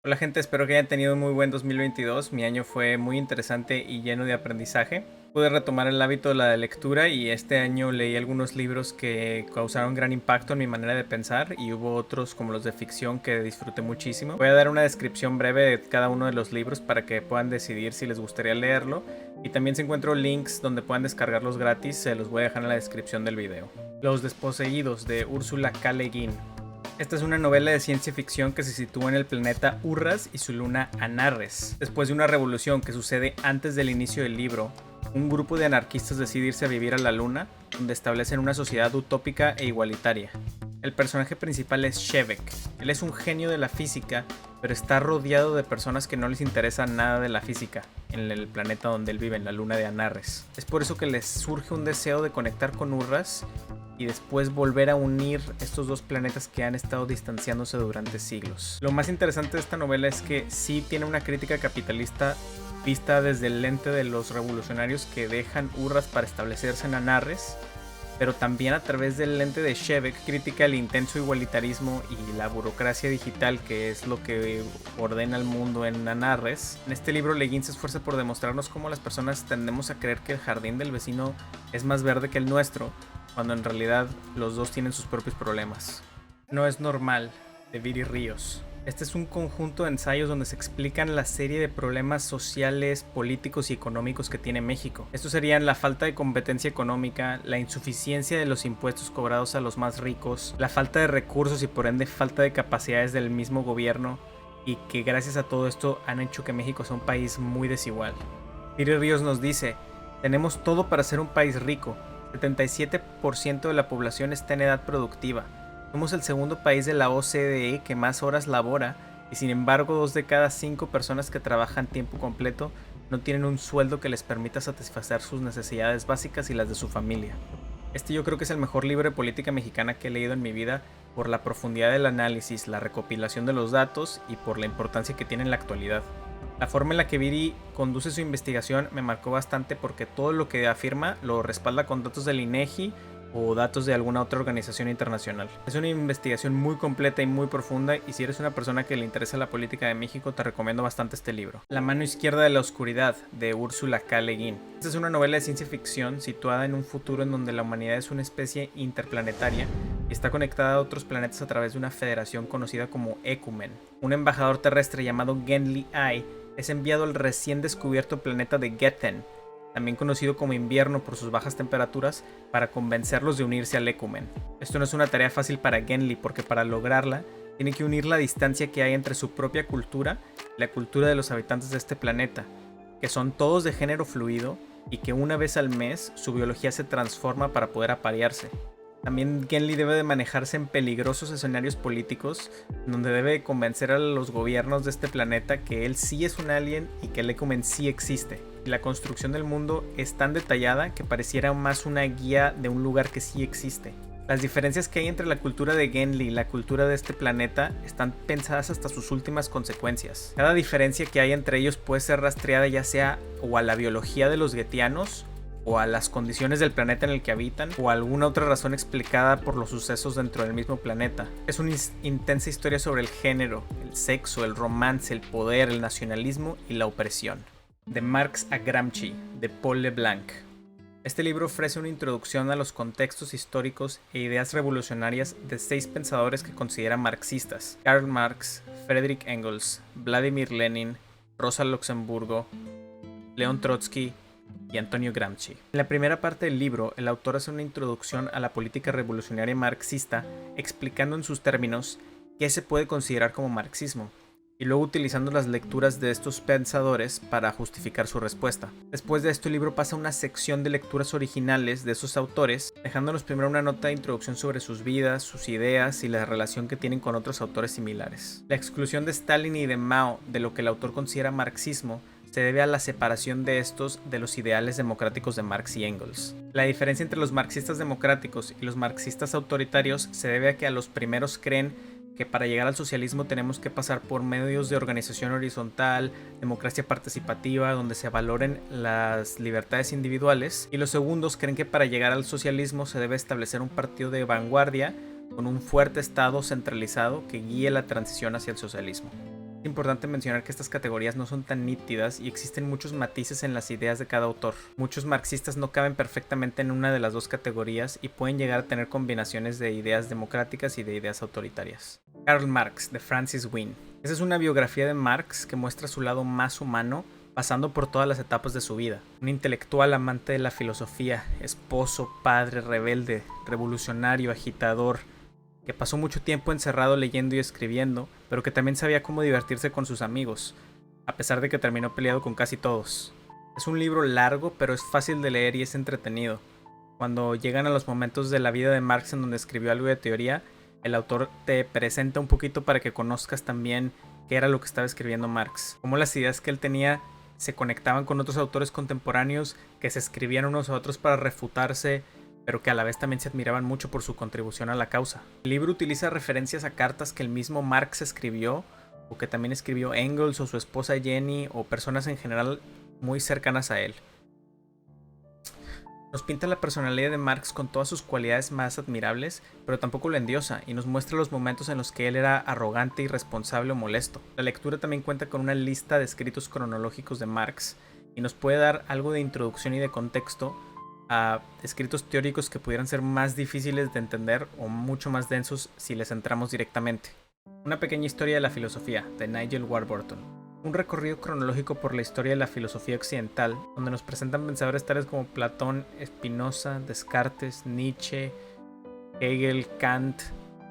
Hola gente, espero que hayan tenido un muy buen 2022. Mi año fue muy interesante y lleno de aprendizaje. Pude retomar el hábito de la lectura y este año leí algunos libros que causaron gran impacto en mi manera de pensar y hubo otros como los de ficción que disfruté muchísimo. Voy a dar una descripción breve de cada uno de los libros para que puedan decidir si les gustaría leerlo y también si encuentro links donde puedan descargarlos gratis se los voy a dejar en la descripción del video. Los desposeídos de Úrsula K. Le Guin. Esta es una novela de ciencia ficción que se sitúa en el planeta Urras y su luna Anarres. Después de una revolución que sucede antes del inicio del libro, un grupo de anarquistas decide irse a vivir a la luna, donde establecen una sociedad utópica e igualitaria. El personaje principal es Shevek. Él es un genio de la física, pero está rodeado de personas que no les interesa nada de la física, en el planeta donde él vive, en la luna de Anarres. Es por eso que les surge un deseo de conectar con Urras y después volver a unir estos dos planetas que han estado distanciándose durante siglos. Lo más interesante de esta novela es que sí tiene una crítica capitalista vista desde el lente de los revolucionarios que dejan Urras para establecerse en Anarres, pero también a través del lente de Shevek critica el intenso igualitarismo y la burocracia digital, que es lo que ordena el mundo en Anarres. En este libro Le Guin se esfuerza por demostrarnos cómo las personas tendemos a creer que el jardín del vecino es más verde que el nuestro, cuando en realidad los dos tienen sus propios problemas. No es normal, de Viri Ríos. Este es un conjunto de ensayos donde se explican la serie de problemas sociales, políticos y económicos que tiene México. Estos serían la falta de competencia económica, la insuficiencia de los impuestos cobrados a los más ricos, la falta de recursos y por ende falta de capacidades del mismo gobierno, y que gracias a todo esto han hecho que México sea un país muy desigual. Viri Ríos nos dice: tenemos todo para ser un país rico. 77% de la población está en edad productiva. Somos el segundo país de la OCDE que más horas labora y sin embargo 2 de cada 5 personas que trabajan tiempo completo no tienen un sueldo que les permita satisfacer sus necesidades básicas y las de su familia. Este yo creo que es el mejor libro de política mexicana que he leído en mi vida por la profundidad del análisis, la recopilación de los datos y por la importancia que tiene en la actualidad. La forma en la que Viri conduce su investigación me marcó bastante porque todo lo que afirma lo respalda con datos del INEGI o datos de alguna otra organización internacional. Es una investigación muy completa y muy profunda y si eres una persona que le interesa la política de México te recomiendo bastante este libro. La mano izquierda de la oscuridad, de Úrsula K. Le Guin. Esta es una novela de ciencia ficción situada en un futuro en donde la humanidad es una especie interplanetaria y está conectada a otros planetas a través de una federación conocida como Ecumen. Un embajador terrestre llamado Genli Ai es enviado al recién descubierto planeta de Gethen, también conocido como invierno por sus bajas temperaturas, para convencerlos de unirse al Ecumen. Esto no es una tarea fácil para Genli porque para lograrla tiene que unir la distancia que hay entre su propia cultura y la cultura de los habitantes de este planeta, que son todos de género fluido y que una vez al mes su biología se transforma para poder aparearse. También Genli debe de manejarse en peligrosos escenarios políticos, donde debe convencer a los gobiernos de este planeta que él sí es un alien y que el Ecumen sí existe. Y la construcción del mundo es tan detallada que pareciera más una guía de un lugar que sí existe. Las diferencias que hay entre la cultura de Genli y la cultura de este planeta están pensadas hasta sus últimas consecuencias. Cada diferencia que hay entre ellos puede ser rastreada ya sea o a la biología de los getianos, o a las condiciones del planeta en el que habitan, o a alguna otra razón explicada por los sucesos dentro del mismo planeta. Es una intensa historia sobre el género, el sexo, el romance, el poder, el nacionalismo y la opresión. De Marx a Gramsci, de Paul Leblanc. Este libro ofrece una introducción a los contextos históricos e ideas revolucionarias de 6 pensadores que considera marxistas: Karl Marx, Friedrich Engels, Vladimir Lenin, Rosa Luxemburgo, León Trotsky y Antonio Gramsci. En la primera parte del libro, el autor hace una introducción a la política revolucionaria marxista, explicando en sus términos qué se puede considerar como marxismo, y luego utilizando las lecturas de estos pensadores para justificar su respuesta. Después de esto, el libro pasa a una sección de lecturas originales de esos autores, dejándonos primero una nota de introducción sobre sus vidas, sus ideas y la relación que tienen con otros autores similares. La exclusión de Stalin y de Mao de lo que el autor considera marxismo se debe a la separación de estos de los ideales democráticos de Marx y Engels. La diferencia entre los marxistas democráticos y los marxistas autoritarios se debe a que a los primeros creen que para llegar al socialismo tenemos que pasar por medios de organización horizontal, democracia participativa, donde se valoren las libertades individuales, y los segundos creen que para llegar al socialismo se debe establecer un partido de vanguardia con un fuerte estado centralizado que guíe la transición hacia el socialismo. Es importante mencionar que estas categorías no son tan nítidas y existen muchos matices en las ideas de cada autor. Muchos marxistas no caben perfectamente en una de las dos categorías y pueden llegar a tener combinaciones de ideas democráticas y de ideas autoritarias. Karl Marx, de Francis Wynne. Esa es una biografía de Marx que muestra su lado más humano, pasando por todas las etapas de su vida. Un intelectual amante de la filosofía, esposo, padre, rebelde, revolucionario, agitador, que pasó mucho tiempo encerrado leyendo y escribiendo, pero que también sabía cómo divertirse con sus amigos, a pesar de que terminó peleado con casi todos. Es un libro largo, pero es fácil de leer y es entretenido. Cuando llegan a los momentos de la vida de Marx en donde escribió algo de teoría, el autor te presenta un poquito para que conozcas también qué era lo que estaba escribiendo Marx, cómo las ideas que él tenía se conectaban con otros autores contemporáneos que se escribían unos a otros para refutarse, pero que a la vez también se admiraban mucho por su contribución a la causa. El libro utiliza referencias a cartas que el mismo Marx escribió, o que también escribió Engels o su esposa Jenny, o personas en general muy cercanas a él. Nos pinta la personalidad de Marx con todas sus cualidades más admirables, pero tampoco lo endiosa, y nos muestra los momentos en los que él era arrogante, irresponsable o molesto. La lectura también cuenta con una lista de escritos cronológicos de Marx, y nos puede dar algo de introducción y de contexto a escritos teóricos que pudieran ser más difíciles de entender o mucho más densos si les entramos directamente. Una pequeña historia de la filosofía, de Nigel Warburton. Un recorrido cronológico por la historia de la filosofía occidental, donde nos presentan pensadores tales como Platón, Spinoza, Descartes, Nietzsche, Hegel, Kant,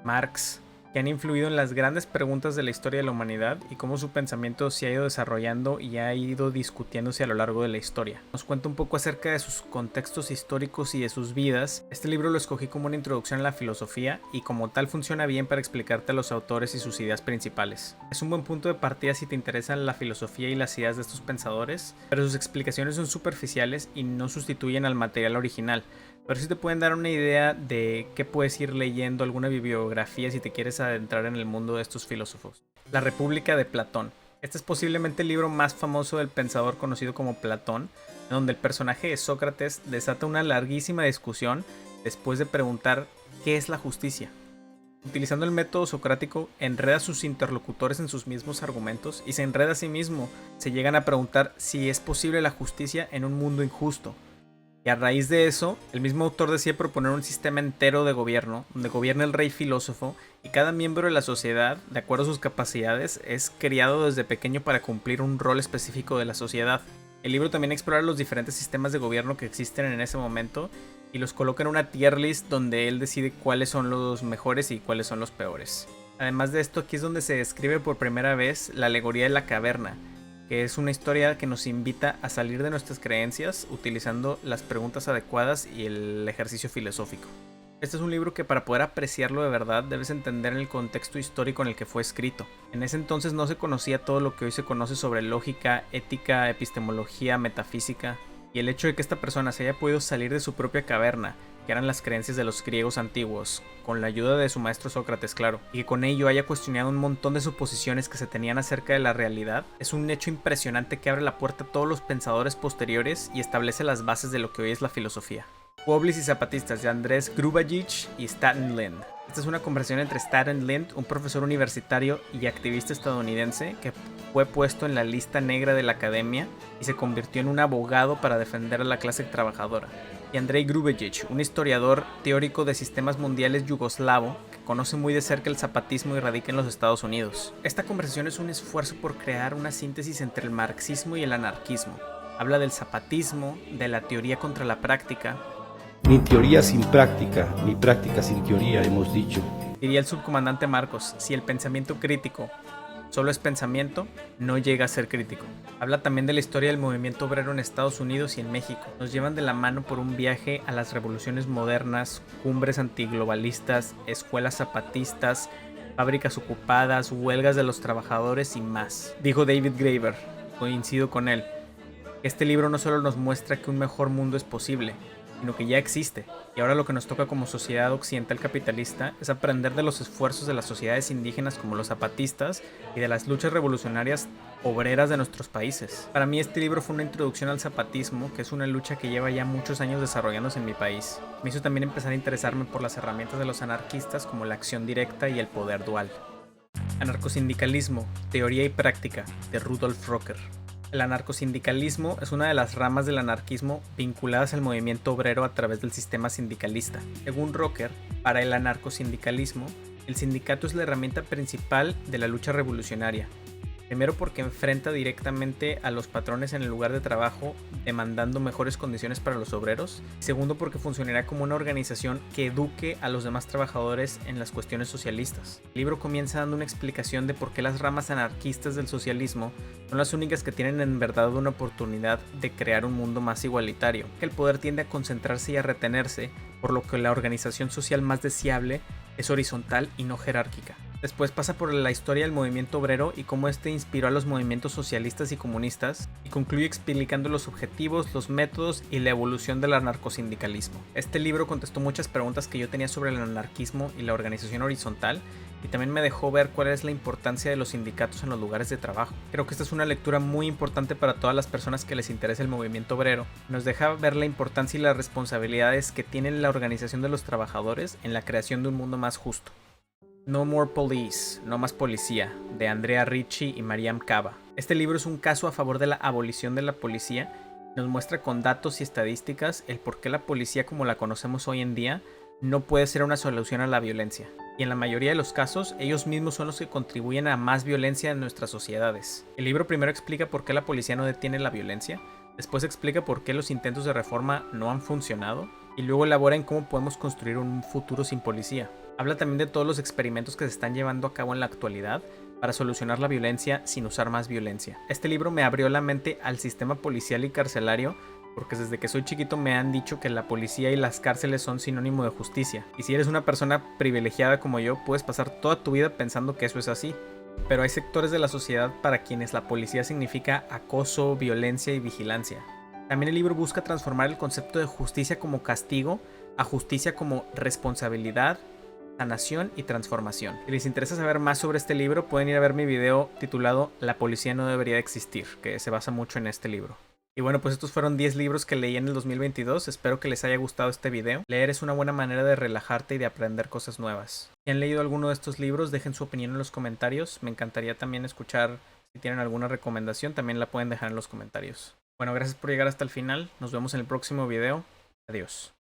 Marx, que han influido en las grandes preguntas de la historia de la humanidad y cómo su pensamiento se ha ido desarrollando y ha ido discutiéndose a lo largo de la historia. Nos cuenta un poco acerca de sus contextos históricos y de sus vidas. Este libro lo escogí como una introducción a la filosofía y como tal funciona bien para explicarte a los autores y sus ideas principales. Es un buen punto de partida si te interesan la filosofía y las ideas de estos pensadores, pero sus explicaciones son superficiales y no sustituyen al material original. Pero sí te pueden dar una idea de qué puedes ir leyendo, alguna bibliografía si te quieres adentrar en el mundo de estos filósofos. La República de Platón. Este es posiblemente el libro más famoso del pensador conocido como Platón, donde el personaje de Sócrates desata una larguísima discusión después de preguntar ¿qué es la justicia? Utilizando el método socrático, enreda a sus interlocutores en sus mismos argumentos y se enreda a sí mismo. Se llegan a preguntar si es posible la justicia en un mundo injusto. Y a raíz de eso, el mismo autor decide proponer un sistema entero de gobierno, donde gobierna el rey filósofo y cada miembro de la sociedad, de acuerdo a sus capacidades, es criado desde pequeño para cumplir un rol específico de la sociedad. El libro también explora los diferentes sistemas de gobierno que existen en ese momento y los coloca en una tier list donde él decide cuáles son los mejores y cuáles son los peores. Además de esto, aquí es donde se describe por primera vez la alegoría de la caverna, que es una historia que nos invita a salir de nuestras creencias utilizando las preguntas adecuadas y el ejercicio filosófico. Este es un libro que para poder apreciarlo de verdad debes entender el contexto histórico en el que fue escrito. En ese entonces no se conocía todo lo que hoy se conoce sobre lógica, ética, epistemología, metafísica, y el hecho de que esta persona se haya podido salir de su propia caverna, que eran las creencias de los griegos antiguos, con la ayuda de su maestro Sócrates, claro, y que con ello haya cuestionado un montón de suposiciones que se tenían acerca de la realidad, es un hecho impresionante que abre la puerta a todos los pensadores posteriores y establece las bases de lo que hoy es la filosofía. Wobblis y zapatistas, de Andrés Grubajic y Staten Lind. Esta es una conversación entre Staten Lind, un profesor universitario y activista estadounidense que fue puesto en la lista negra de la academia y se convirtió en un abogado para defender a la clase trabajadora, y Andrei Grubajic, un historiador teórico de sistemas mundiales yugoslavo que conoce muy de cerca el zapatismo y radica en los Estados Unidos. Esta conversación es un esfuerzo por crear una síntesis entre el marxismo y el anarquismo. Habla del zapatismo, de la teoría contra la práctica. Ni teoría sin práctica, ni práctica sin teoría, hemos dicho. Diría el subcomandante Marcos, si el pensamiento crítico solo es pensamiento, no llega a ser crítico. Habla también de la historia del movimiento obrero en Estados Unidos y en México. Nos llevan de la mano por un viaje a las revoluciones modernas, cumbres antiglobalistas, escuelas zapatistas, fábricas ocupadas, huelgas de los trabajadores y más. Dijo David Graeber, coincido con él. Este libro no solo nos muestra que un mejor mundo es posible, sino que ya existe, y ahora lo que nos toca como sociedad occidental capitalista es aprender de los esfuerzos de las sociedades indígenas como los zapatistas y de las luchas revolucionarias obreras de nuestros países. Para mí este libro fue una introducción al zapatismo, que es una lucha que lleva ya muchos años desarrollándose en mi país. Me hizo también empezar a interesarme por las herramientas de los anarquistas como la acción directa y el poder dual. Anarcosindicalismo, teoría y práctica, de Rudolf Rocker. El anarcosindicalismo es una de las ramas del anarquismo vinculadas al movimiento obrero a través del sistema sindicalista. Según Rocker, para el anarcosindicalismo, el sindicato es la herramienta principal de la lucha revolucionaria. Primero porque enfrenta directamente a los patrones en el lugar de trabajo demandando mejores condiciones para los obreros. Segundo porque funcionará como una organización que eduque a los demás trabajadores en las cuestiones socialistas. El libro comienza dando una explicación de por qué las ramas anarquistas del socialismo son las únicas que tienen en verdad una oportunidad de crear un mundo más igualitario, que el poder tiende a concentrarse y a retenerse, por lo que la organización social más deseable es horizontal y no jerárquica. Después pasa por la historia del movimiento obrero y cómo este inspiró a los movimientos socialistas y comunistas, y concluye explicando los objetivos, los métodos y la evolución del anarcosindicalismo. Este libro contestó muchas preguntas que yo tenía sobre el anarquismo y la organización horizontal, y también me dejó ver cuál es la importancia de los sindicatos en los lugares de trabajo. Creo que esta es una lectura muy importante para todas las personas que les interesa el movimiento obrero. Nos deja ver la importancia y las responsabilidades que tiene la organización de los trabajadores en la creación de un mundo más justo. No More Police, No Más Policía, de Andrea Ricci y Mariam Kaba. Este libro es un caso a favor de la abolición de la policía. Nos muestra con datos y estadísticas el por qué la policía como la conocemos hoy en día no puede ser una solución a la violencia. Y en la mayoría de los casos, ellos mismos son los que contribuyen a más violencia en nuestras sociedades. El libro primero explica por qué la policía no detiene la violencia, después explica por qué los intentos de reforma no han funcionado, y luego elabora en cómo podemos construir un futuro sin policía. Habla también de todos los experimentos que se están llevando a cabo en la actualidad para solucionar la violencia sin usar más violencia. Este libro me abrió la mente al sistema policial y carcelario, porque desde que soy chiquito me han dicho que la policía y las cárceles son sinónimo de justicia. Y si eres una persona privilegiada como yo, puedes pasar toda tu vida pensando que eso es así. Pero hay sectores de la sociedad para quienes la policía significa acoso, violencia y vigilancia. También el libro busca transformar el concepto de justicia como castigo a justicia como responsabilidad, sanación y transformación. Si les interesa saber más sobre este libro, pueden ir a ver mi video titulado La policía no debería existir, que se basa mucho en este libro. Y bueno, pues estos fueron 10 libros que leí en el 2022, espero que les haya gustado este video. Leer es una buena manera de relajarte y de aprender cosas nuevas. Si han leído alguno de estos libros, dejen su opinión en los comentarios, me encantaría también escuchar si tienen alguna recomendación, también la pueden dejar en los comentarios. Bueno, gracias por llegar hasta el final, nos vemos en el próximo video, adiós.